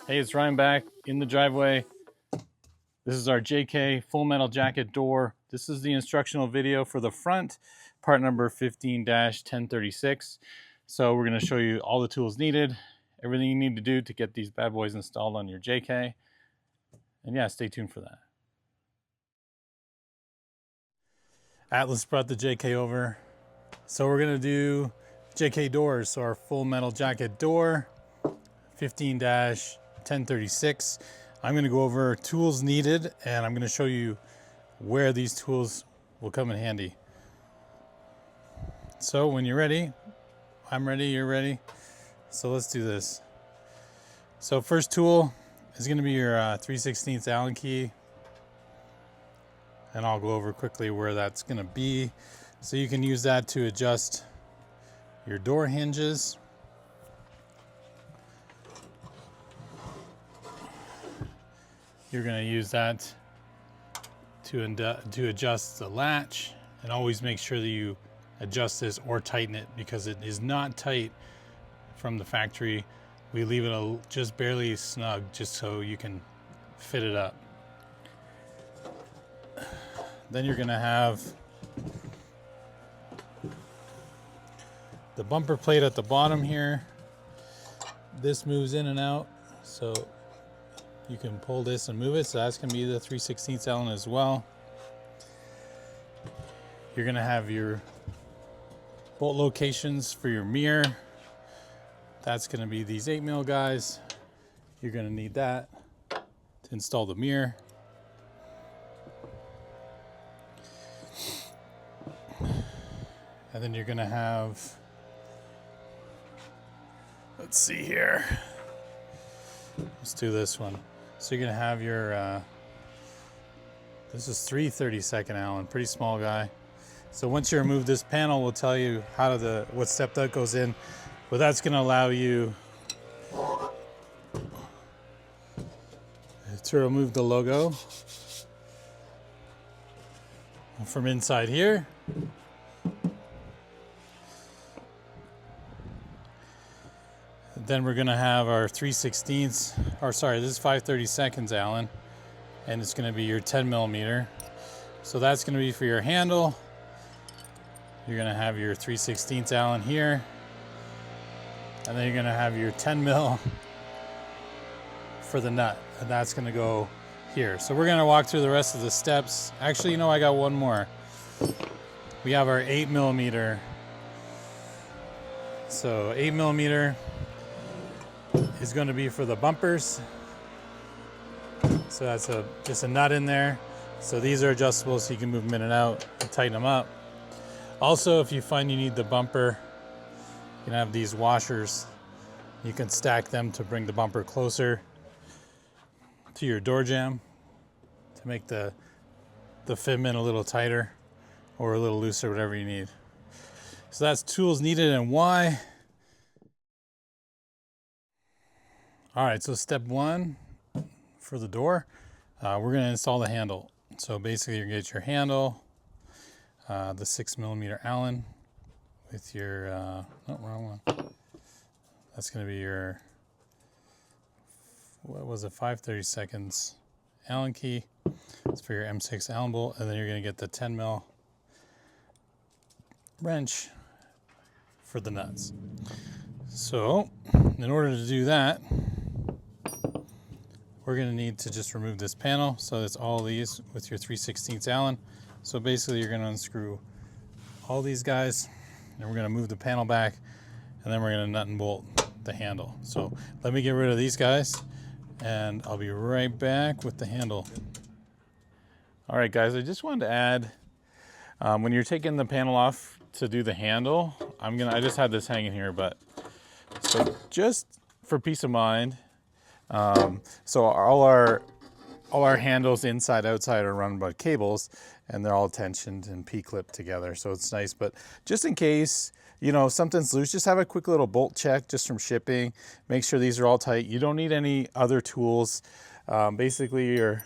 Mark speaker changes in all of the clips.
Speaker 1: Hey, it's Ryan back in the driveway. This is our JK full metal jacket door. This is the instructional video for the front, part number 15-1036. So we're going to show you all the tools needed, everything you need to do to get these bad boys installed on your JK. And yeah, stay tuned for that. Atlas brought the JK over. So we're going to do JK doors. So our full metal jacket door, 15-1036. I'm going to go over tools needed, and I'm going to show you where these tools will come in handy. So when you're ready, I'm ready, you're ready. So let's do this. So first tool is going to be your 3/16 Allen key. And I'll go over quickly where that's going to be. So you can use that to adjust your door hinges. You're going to use that to adjust the latch, and always make sure that you adjust this or tighten it, because it is not tight from the factory. We leave it just barely snug just so you can fit it up. Then you're going to have the bumper plate at the bottom here. This moves in and out, so you can pull this and move it. So that's going to be the 3/16 Allen as well. You're going to have your bolt locations for your mirror. That's going to be these 8mm guys. You're going to need that to install the mirror. And then you're going to have, let's see here. Let's do this one. So you're going to have your, this is 3/32 Allen, pretty small guy. So once you remove this panel, we'll tell you what step that goes in. But that's going to allow you to remove the logo from inside here. Then we're going to have our 3/16, or sorry, this is 5/32 Allen, and it's going to be your 10mm. So that's going to be for your handle. You're going to have your 3/16 Allen here, and then you're going to have your 10mm for the nut, and that's going to go here. So we're going to walk through the rest of the steps. Actually, you know, I got one more. We have our 8mm. So 8mm is going to be for the bumpers. So that's just a nut in there. So these are adjustable, so you can move them in and out and tighten them up. Also, if you find you need the bumper, you can have these washers. You can stack them to bring the bumper closer to your door jamb to make the fitment a little tighter or a little looser, whatever you need. So that's tools needed and why. All right, so step one for the door, we're going to install the handle. So basically, you're going to get your handle, the 6mm Allen with your, no, wrong one. That's going to be your, what was it, 5/32 Allen key. It's for your M6 Allen bolt, and then you're going to get the 10mm wrench for the nuts. So in order to do that, we're going to need to just remove this panel. So it's all these with your 3/16 Allen. So basically you're going to unscrew all these guys, and we're going to move the panel back, and then we're going to nut and bolt the handle. So let me get rid of these guys, and I'll be right back with the handle. All right, guys, I just wanted to add, when you're taking the panel off to do the handle, I just had this hanging here, but so just for peace of mind, so all our handles inside outside are run by cables, and they're all tensioned and P-clipped together, so it's nice. But just in case, you know, something's loose, just have a quick little bolt check just from shipping. Make sure these are all tight. You don't need any other tools. Basically your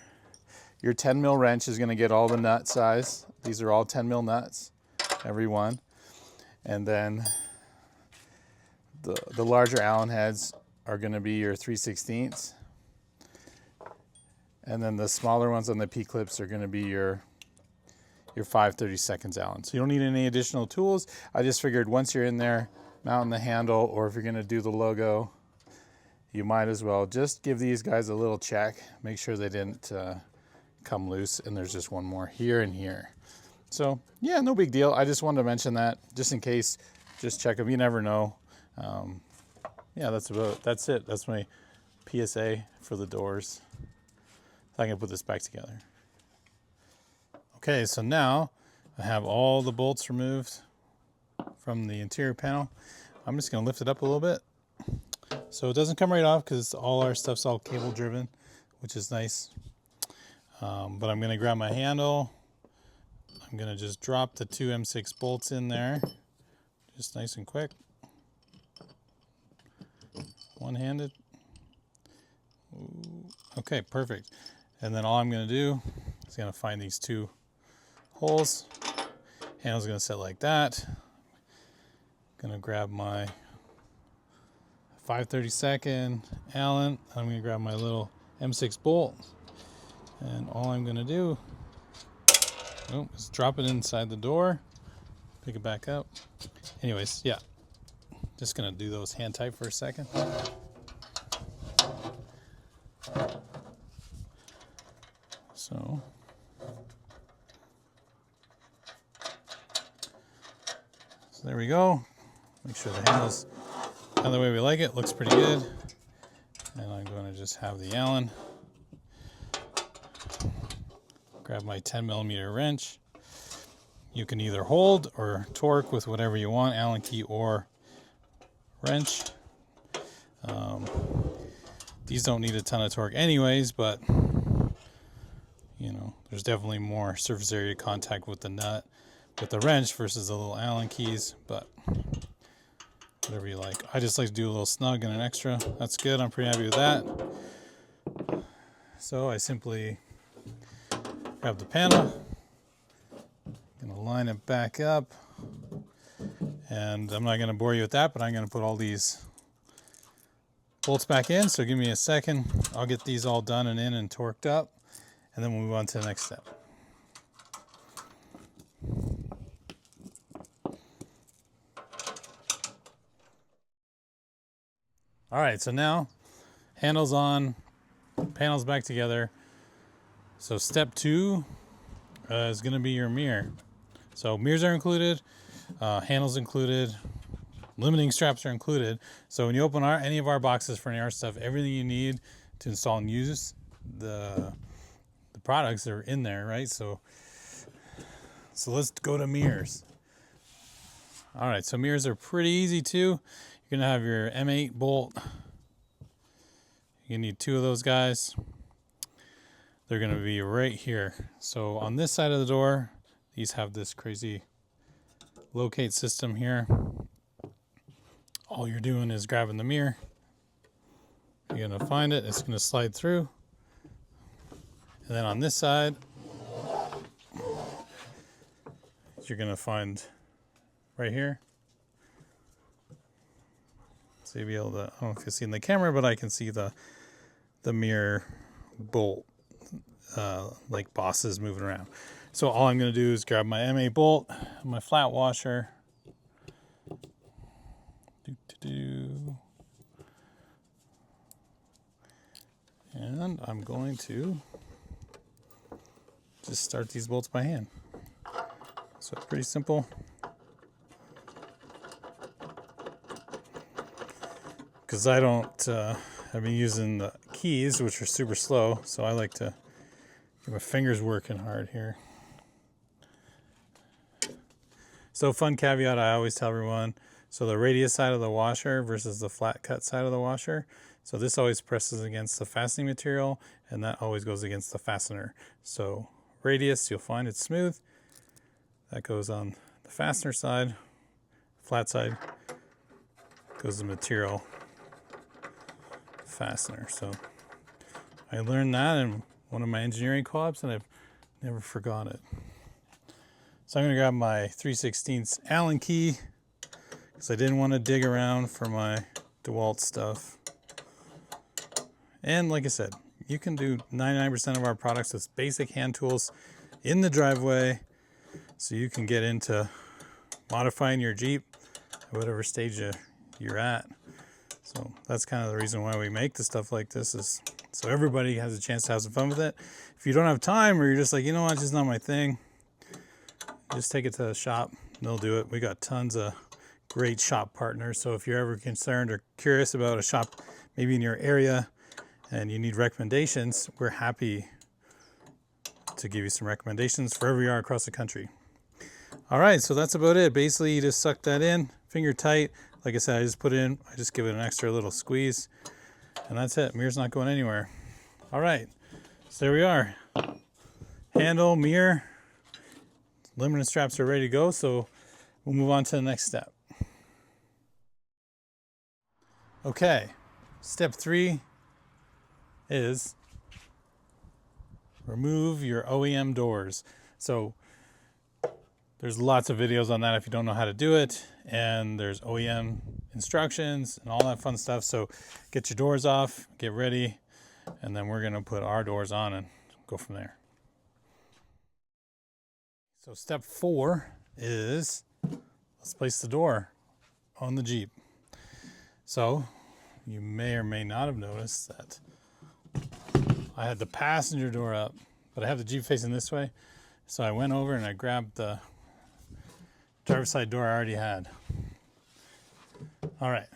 Speaker 1: 10mm wrench is going to get all the nut size. These are all 10mm nuts, every one. And then the larger Allen heads are going to be your 3/16. And then the smaller ones on the P-clips are gonna be your 5/32 Allen. So you don't need any additional tools. I just figured once you're in there, mounting the handle, or if you're gonna do the logo, you might as well just give these guys a little check. Make sure they didn't come loose, and there's just one more here and here. So yeah, no big deal. I just wanted to mention that just in case, just check them, you never know. Yeah, that's it. That's my PSA for the doors. I can put this back together. Okay, so now I have all the bolts removed from the interior panel. I'm just gonna lift it up a little bit. So it doesn't come right off because all our stuff's all cable driven, which is nice. But I'm gonna grab my handle. I'm gonna just drop the 2 M6 bolts in there, just nice and quick. One-handed. Okay, perfect. And then all I'm gonna do is gonna find these 2 holes. Handle's gonna sit like that. Gonna grab my 5/32 Allen. I'm gonna grab my little M6 bolt, and all I'm gonna do is drop it inside the door, pick it back up. Anyways, yeah, just gonna do those hand tight for a second. So there we go. Make sure the handle's out of the way we like it. Looks pretty good. And I'm going to just have the Allen. Grab my 10mm wrench. You can either hold or torque with whatever you want, Allen key or wrench. These don't need a ton of torque anyways, but you know, there's definitely more surface area contact with the nut with the wrench versus the little Allen keys, but whatever you like. I just like to do a little snug and an extra. That's good. I'm pretty happy with that. So I simply grab the panel, gonna line it back up, and I'm not gonna bore you with that, but I'm gonna put all these bolts back in. So give me a second. I'll get these all done and in and torqued up, and then we'll move on to the next step. All right, so now handles on, panels back together. So step 2 is gonna be your mirror. So mirrors are included, handles included, limiting straps are included. So when you open any of our boxes for any art stuff, everything you need to install and use the products are in there, right? So let's go to mirrors. All right, so mirrors are pretty easy too. You're gonna have your M8 bolt. You need 2 of those guys. They're gonna be right here. So on this side of the door, these have this crazy locate system here. All you're doing is grabbing the mirror. You're gonna find it, it's gonna slide through. And then on this side, you're gonna find right here. So you'll be able to, I don't know if you can see in the camera, but I can see the mirror bolt, like bosses moving around. So all I'm gonna do is grab my M8 bolt, my flat washer. And I'm going to just start these bolts by hand. So it's pretty simple. Because I don't, I've been using the keys, which are super slow, so I like to get my fingers working hard here. So fun caveat I always tell everyone, so the radius side of the washer versus the flat cut side of the washer. So this always presses against the fastening material, and that always goes against the fastener. So radius, you'll find it's smooth. That goes on the fastener side. Flat side goes the material fastener. So I learned that in one of my engineering co-ops, and I've never forgot it. So I'm going to grab my 3/16 Allen key because I didn't want to dig around for my DeWalt stuff. And like I said, you can do 99% of our products with basic hand tools in the driveway, so you can get into modifying your Jeep at whatever stage you're at. So that's kind of the reason why we make the stuff like this, is so everybody has a chance to have some fun with it. If you don't have time, or you're just like, you know what, it's just not my thing, just take it to the shop and they'll do it. We got tons of great shop partners. So if you're ever concerned or curious about a shop maybe in your area and you need recommendations, we're happy to give you some recommendations wherever you are across the country. All right, so that's about it. Basically, you just suck that in, finger tight. Like I said, I just give it an extra little squeeze, and that's it. Mirror's not going anywhere. All right, so there we are. Handle, mirror, limiting straps are ready to go, so we'll move on to the next step. Okay, step 3 is remove your OEM doors. So there's lots of videos on that if you don't know how to do it, and there's OEM instructions and all that fun stuff. So get your doors off, get ready, and then we're gonna put our doors on and go from there. So step 4 is, let's place the door on the Jeep. So you may or may not have noticed that I had the passenger door up, but I have the Jeep facing this way. So I went over and I grabbed the driver's side door I already had. All right,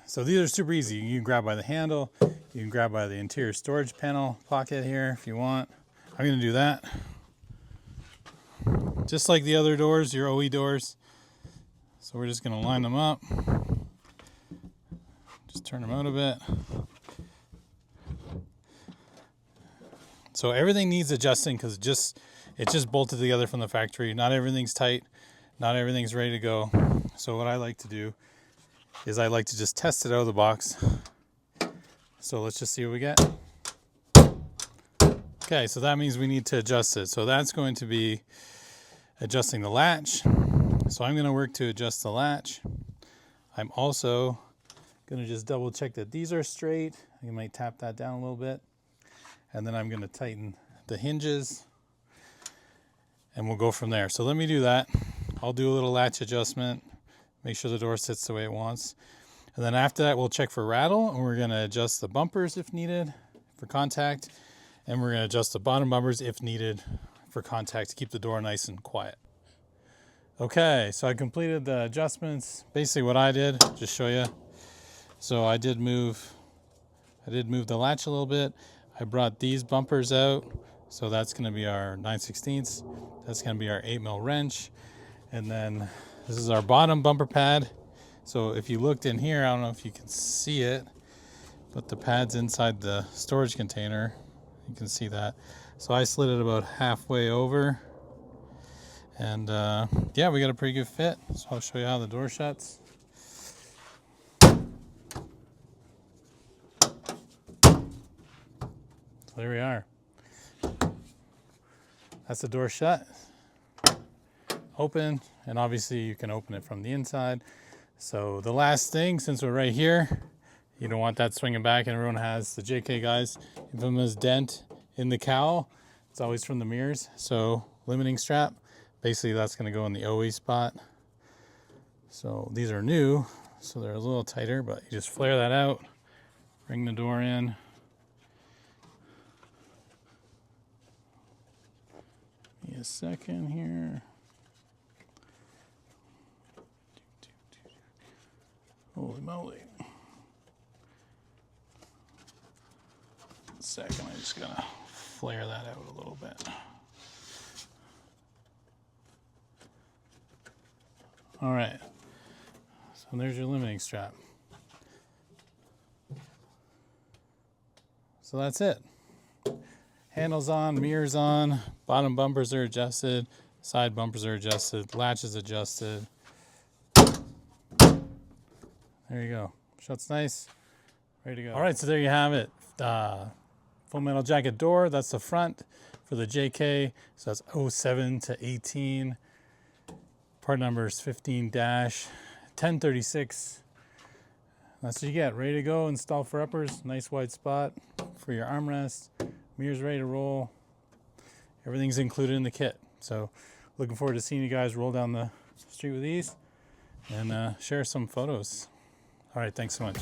Speaker 1: so these are super easy. You can grab by the handle, you can grab by the interior storage panel pocket here if you want. I'm gonna do that. Just like the other doors, your OE doors. So we're just gonna line them up. Just turn them out a bit. So everything needs adjusting because it's just bolted together from the factory. Not everything's tight, not everything's ready to go. So what I like to do is I like to just test it out of the box. So let's just see what we get. Okay, so that means we need to adjust it. So that's going to be adjusting the latch. So I'm going to work to adjust the latch. I'm also going to just double check that these are straight. You might tap that down a little bit. And then I'm going to tighten the hinges and we'll go from there. So let me do that. I'll do a little latch adjustment, make sure the door sits the way it wants. And then after that, we'll check for rattle, and we're going to adjust the bumpers if needed for contact. And we're going to adjust the bottom bumpers if needed for contact to keep the door nice and quiet. Okay, so I completed the adjustments. Basically what I did, just show you. So I did move the latch a little bit. I brought these bumpers out. So that's going to be our 9/16. That's going to be our 8mm wrench. And then this is our bottom bumper pad. So if you looked in here, I don't know if you can see it, but the pad's inside the storage container. You can see that. So I slid it about halfway over. And yeah, we got a pretty good fit. So I'll show you how the door shuts. So there we are. That's the door shut. Open, and obviously you can open it from the inside. So the last thing, since we're right here, you don't want that swinging back, and everyone has the JK guys infamous dent in the cowl. It's always from the mirrors. So limiting strap, basically that's going to go in the OE spot. So these are new, so they're a little tighter, but you just flare that out, bring the door in. Give me a second here. Holy moly. Second, I'm just gonna flare that out a little bit. All right, so there's your limiting strap. So that's it. Handles on, mirrors on, bottom bumpers are adjusted, side bumpers are adjusted, latch is adjusted. There you go. Shuts nice, ready to go. All right, so there you have it. Full metal jacket door, that's the front for the JK. So that's 07 to 18. Part number is 15-1036. That's what you get. Ready to go. Install for uppers. Nice wide spot for your armrest. Mirrors ready to roll. Everything's included in the kit. So looking forward to seeing you guys roll down the street with these and share some photos. All right, thanks so much.